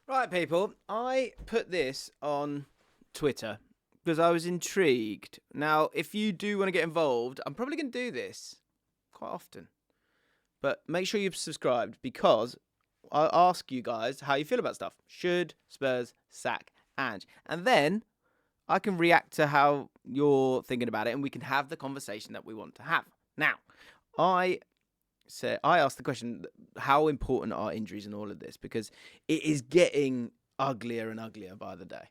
Right, people, I put this on Twitter because I was intrigued. Now, if you do want to get involved, I'm probably going to do this quite often. But make sure you've subscribed because I'll ask you guys how you feel about stuff. Should Spurs sack Ange? And then I can react to how you're thinking about it and we can have the conversation that we want to have. Now, I asked the question, how important are injuries in all of this? Because it is getting uglier and uglier by the day.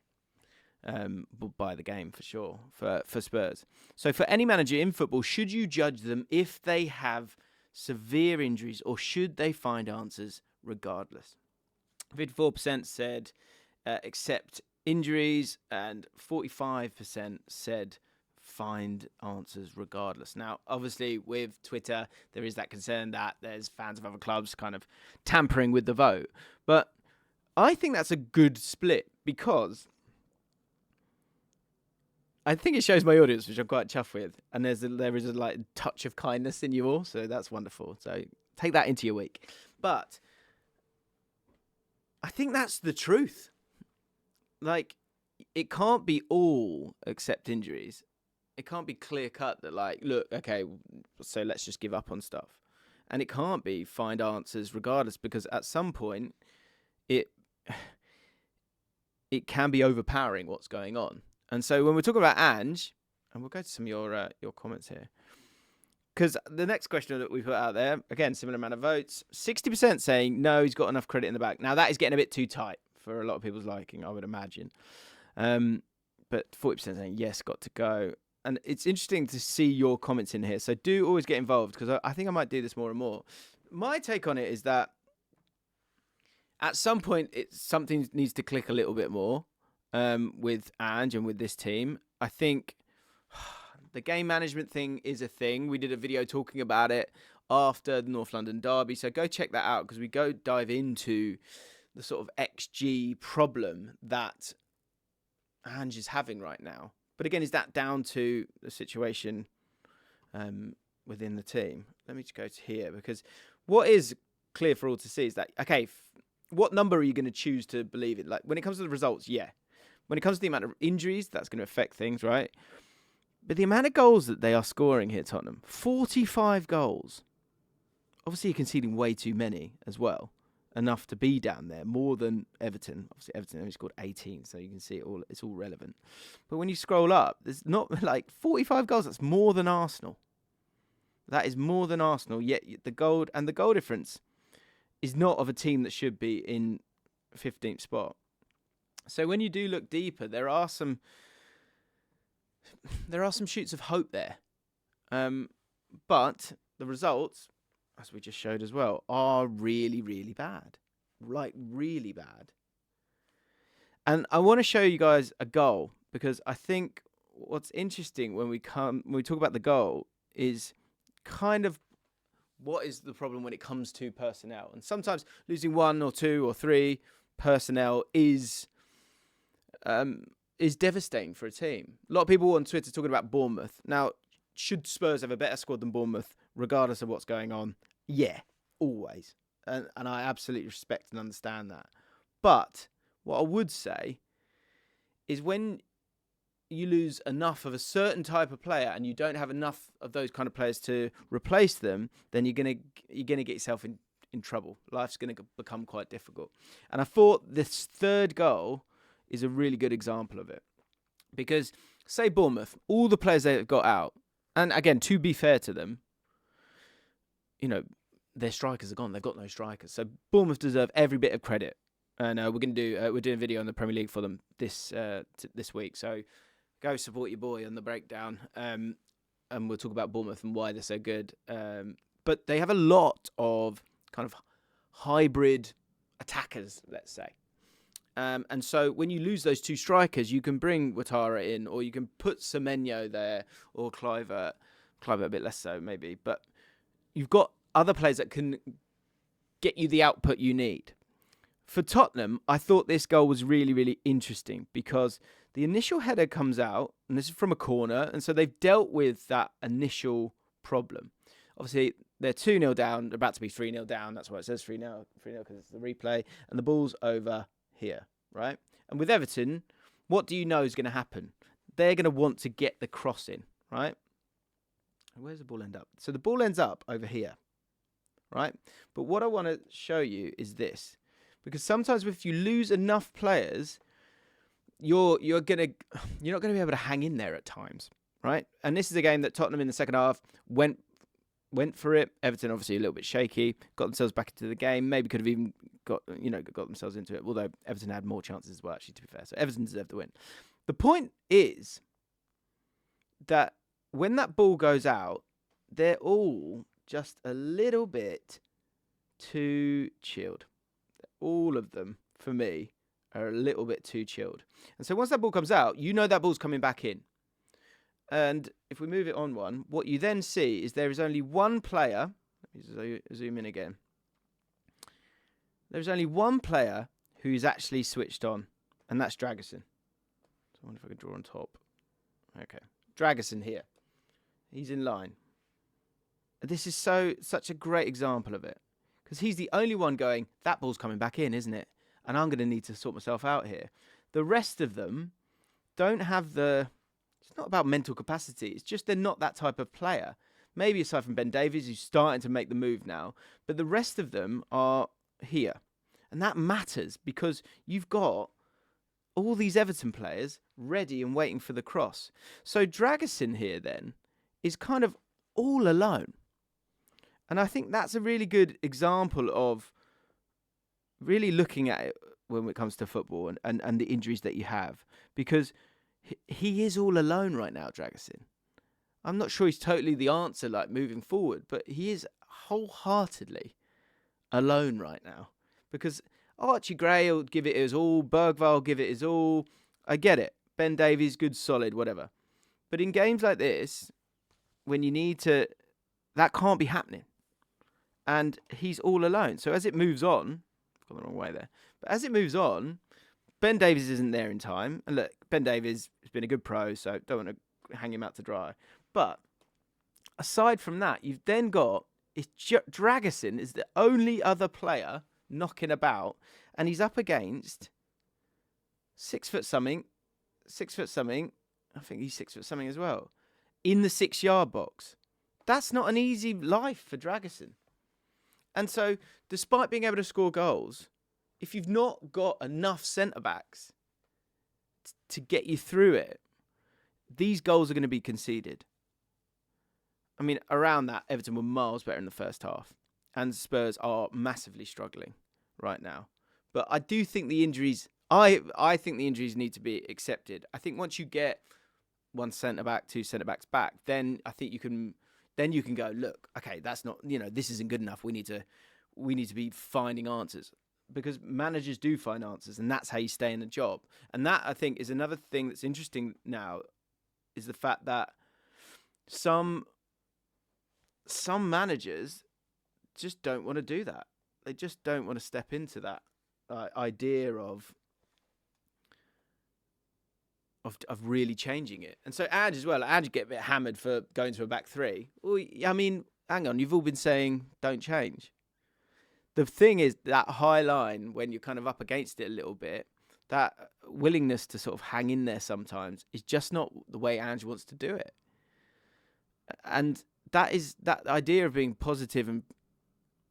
By the game, for sure, for Spurs. So for any manager in football, should you judge them if they have severe injuries or should they find answers regardless? 54% said accept injuries and 45% said find answers regardless. Now, obviously, with Twitter, there is that concern that there's fans of other clubs kind of tampering with the vote. But I think that's a good split because I think it shows my audience, which I'm quite chuffed with. And there is a touch of kindness in you all, so that's wonderful. So take that into your week. But I think that's the truth. Like, it can't be all accept injuries. It can't be clear cut that, like, look, okay, so let's just give up on stuff. And it can't be find answers regardless, because at some point it can be overpowering what's going on. And so when we're talking about Ange, and we'll go to some of your comments here, because the next question that we put out there, again, similar amount of votes, 60% saying no, he's got enough credit in the back. Now that is getting a bit too tight for a lot of people's liking, I would imagine. But 40% saying yes, got to go. And it's interesting to see your comments in here. So do always get involved because I think I might do this more and more. My take on it is that at some point something needs to click a little bit more with Ange and with this team. I think the game management thing is a thing. We did a video talking about it after the North London derby. So go check that out because we go dive into the sort of XG problem that Ange is having right now. But again, is that down to the situation within the team? Let me just go to here, because what is clear for all to see is that, okay, what number are you going to choose to believe in? Like, when it comes to the results, yeah. When it comes to the amount of injuries, that's going to affect things, right? But the amount of goals that they are scoring here, Tottenham, 45 goals. Obviously, you're conceding way too many as well. Enough to be down there, more than Everton. Obviously, Everton only scored 18, so you can see it's all relevant. But when you scroll up, there's not like 45 goals. That's more than Arsenal. That is more than Arsenal. Yet the goal difference is not of a team that should be in 15th spot. So when you do look deeper, there are some shoots of hope there. But the results, as we just showed as well, are really, really bad. Like, really bad. And I want to show you guys a goal, because I think what's interesting when we talk about the goal is kind of what is the problem when it comes to personnel. And sometimes losing 1 or 2 or 3 personnel is devastating for a team. A lot of people on Twitter talking about Bournemouth. Now, should Spurs have a better squad than Bournemouth, regardless of what's going on? Yeah, always. And I absolutely respect and understand that. But what I would say is when you lose enough of a certain type of player and you don't have enough of those kind of players to replace them, then you're gonna get yourself in trouble. Life's gonna become quite difficult. And I thought this third goal is a really good example of it. Because, say Bournemouth, all the players they've got out, and again, to be fair to them, you know, their strikers are gone. They've got no strikers. So Bournemouth deserve every bit of credit. And we're doing a video on the Premier League for them this week. So go support your boy on the breakdown. And we'll talk about Bournemouth and why they're so good. But they have a lot of kind of hybrid attackers, let's say. And so when you lose those 2 strikers, you can bring Ouattara in, or you can put Semenyo there, or Kluivert a bit less so maybe. But you've got other players that can get you the output you need. For Tottenham, I thought this goal was really, really interesting because the initial header comes out, and this is from a corner, and so they've dealt with that initial problem. Obviously, they're 2-0 down, they're about to be 3-0 down. That's why it says 3-0 because it's the replay, and the ball's over here, right? And with Everton, what do you know is going to happen? They're going to want to get the cross in, right? Where's the ball end up? So the ball ends up over here, right? But what I want to show you is this. Because sometimes if you lose enough players, you're not going to be able to hang in there at times, right? And this is a game that Tottenham in the second half went for it. Everton obviously a little bit shaky, got themselves back into the game. Maybe could have even got themselves into it. Although Everton had more chances as well, actually, to be fair. So Everton deserved the win. The point is that when that ball goes out, they're all just a little bit too chilled. All of them, for me, are a little bit too chilled. And so once that ball comes out, you know that ball's coming back in. And if we move it on one, what you then see is there is only one player. Let me zoom in again. There's only one player who's actually switched on, and that's Dragusin. So I wonder if I can draw on top. Okay. Dragusin here. He's in line. This is such a great example of it. Because he's the only one going, that ball's coming back in, isn't it? And I'm going to need to sort myself out here. The rest of them don't have it's not about mental capacity. It's just they're not that type of player. Maybe aside from Ben Davies, who's starting to make the move now. But the rest of them are here. And that matters because you've got all these Everton players ready and waiting for the cross. So Dragusin here then is kind of all alone. And I think that's a really good example of really looking at it when it comes to football and the injuries that you have. Because he is all alone right now, Dragusin. I'm not sure he's totally the answer, like, moving forward. But he is wholeheartedly alone right now. Because Archie Gray will give it his all. Bergvall will give it his all. I get it. Ben Davies, good, solid, whatever. But in games like this, when you need to... That can't be happening. And he's all alone. So as it moves on, I've gone the wrong way there. But as it moves on, Ben Davies isn't there in time. And look, Ben Davies has been a good pro, so don't want to hang him out to dry. But aside from that, you've then got Dragusin is the only other player knocking about, and he's up against 6 foot something. I think he's 6 foot something as well, in the 6-yard box. That's not an easy life for Dragusin. And so, despite being able to score goals, if you've not got enough centre-backs to get you through it, these goals are going to be conceded. I mean, around that, Everton were miles better in the first half. And Spurs are massively struggling right now. But I do think the injuries... I think the injuries need to be accepted. I think once you get one centre-back, 2 centre-backs back, then I think you can... Then you can go, look, okay, that's not, this isn't good enough. We need to be finding answers, because managers do find answers, and that's how you stay in the job. And that, I think, is another thing that's interesting now, is the fact that some managers just don't want to do that. They just don't want to step into that idea of really changing it. And so Ange as well. Ange get a bit hammered for going to a back three. Well, I mean, hang on. You've all been saying don't change. The thing is, that high line, when you're kind of up against it a little bit, that willingness to sort of hang in there sometimes is just not the way Ange wants to do it. And that idea of being positive and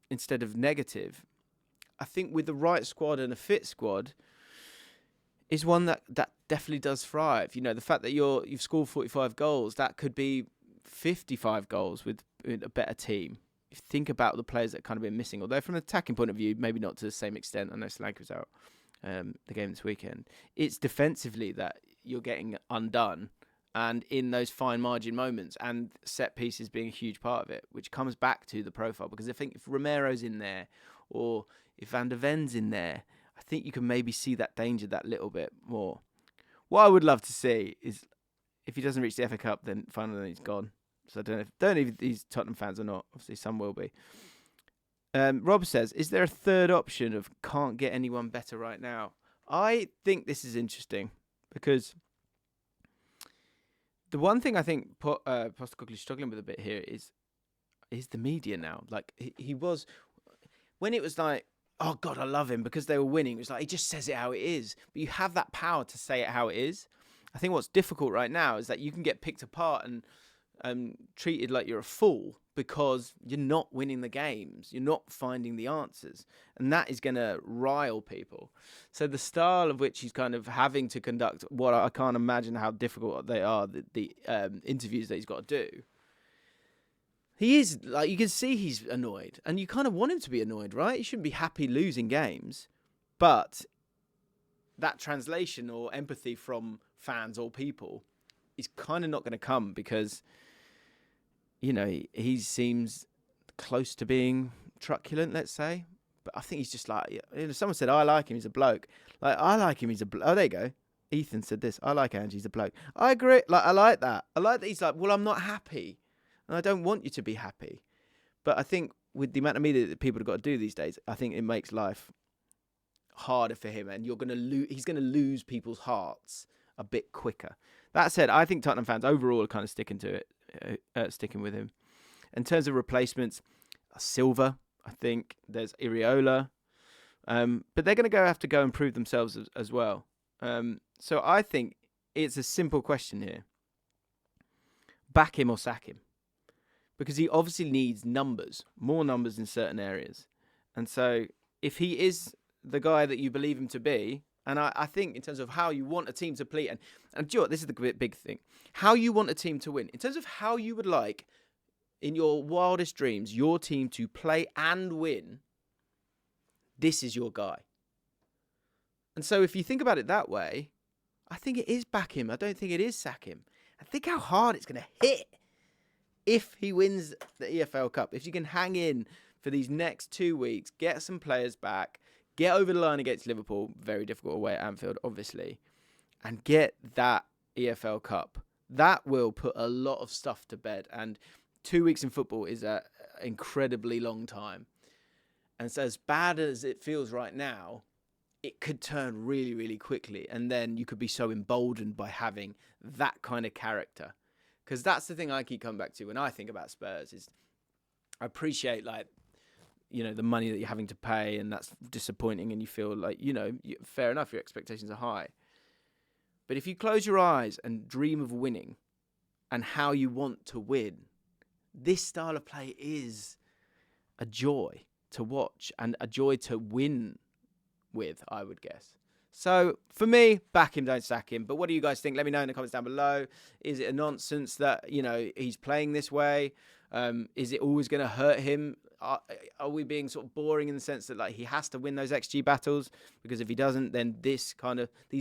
instead of negative, I think with the right squad and a fit squad, is one that definitely does thrive. The fact that you've scored 45 goals, that could be 55 goals with a better team. If you think about the players that kind of been missing, although from an attacking point of view, maybe not to the same extent. I know Solanke was out the game this weekend. It's defensively that you're getting undone, and in those fine margin moments, and set pieces being a huge part of it, which comes back to the profile. Because I think if Romero's in there, or if Van der Ven's in there, I think you can maybe see that danger that little bit more. What I would love to see is, if he doesn't reach the FA Cup, then finally he's gone. So I don't know if he's Tottenham fans or not. Obviously, some will be. Rob says, is there a third option of can't get anyone better right now? I think this is interesting, because the one thing I think Postecoglou's struggling with a bit here is the media now. Like, he was... When it was like, oh God, I love him because they were winning. It's like he just says it how it is. But you have that power to say it how it is. I think what's difficult right now is that you can get picked apart and treated like you're a fool because you're not winning the games. You're not finding the answers. And that is going to rile people. So the style of which he's kind of having to conduct what I can't imagine how difficult they are, the interviews that he's got to do. He is, like, you can see he's annoyed. And you kind of want him to be annoyed, right? He shouldn't be happy losing games. But that translation or empathy from fans or people is kind of not going to come because, you know, he seems close to being truculent, let's say. But I think he's just like, you know, someone said, I like him, he's a bloke. Like, I like him, he's a bloke. Oh, there you go. Ethan said this. I like Ange, he's a bloke. I agree. Like, I like that. I like that he's like, well, I'm not happy. And I don't want you to be happy. But I think with the amount of media that people have got to do these days, I think it makes life harder for him. And he's going to lose people's hearts a bit quicker. That said, I think Tottenham fans overall are kind of sticking with him. In terms of replacements, Silva, I think there's Iriola, but they're going to have to go and prove themselves as well. So I think it's a simple question here: back him or sack him, because he obviously needs more numbers in certain areas. And so if he is the guy that you believe him to be, and I think in terms of how you want a team to play, and do you know what, this is the big thing, how you want a team to win, in terms of how you would like, in your wildest dreams, your team to play and win, this is your guy. And so if you think about it that way, I think it is back him. I don't think it is sack him. And think how hard it's going to hit if he wins the EFL Cup. If you can hang in for these next 2 weeks, get some players back, get over the line against Liverpool, very difficult away at Anfield, obviously, and get that EFL Cup. That will put a lot of stuff to bed. And 2 weeks in football is an incredibly long time. And so as bad as it feels right now, it could turn really, really quickly. And then you could be so emboldened by having that kind of character. Because that's the thing I keep coming back to when I think about Spurs is I appreciate, like, you know, the money that you're having to pay, and that's disappointing, and you feel like, you know, fair enough, your expectations are high. But if you close your eyes and dream of winning and how you want to win, this style of play is a joy to watch and a joy to win with, I would guess. So for me, back him, don't sack him. But what do you guys think? Let me know in the comments down below. Is it a nonsense that, you know, he's playing this way? Is it always going to hurt him? Are we being sort of boring in the sense that, like, he has to win those XG battles? Because if he doesn't, then these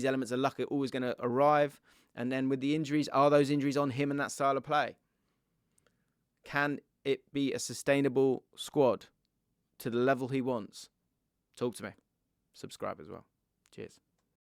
elements of luck are always going to arrive. And then with the injuries, are those injuries on him and that style of play? Can it be a sustainable squad to the level he wants? Talk to me. Subscribe as well. Cheers.